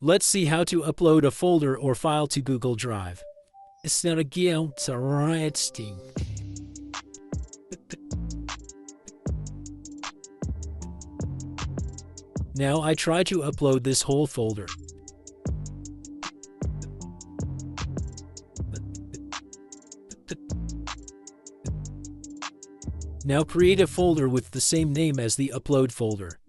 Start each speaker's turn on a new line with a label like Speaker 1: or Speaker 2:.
Speaker 1: Let's see how to upload a folder or file to Google Drive. Now I try to upload this whole folder. Now create a folder with the same name as the upload folder.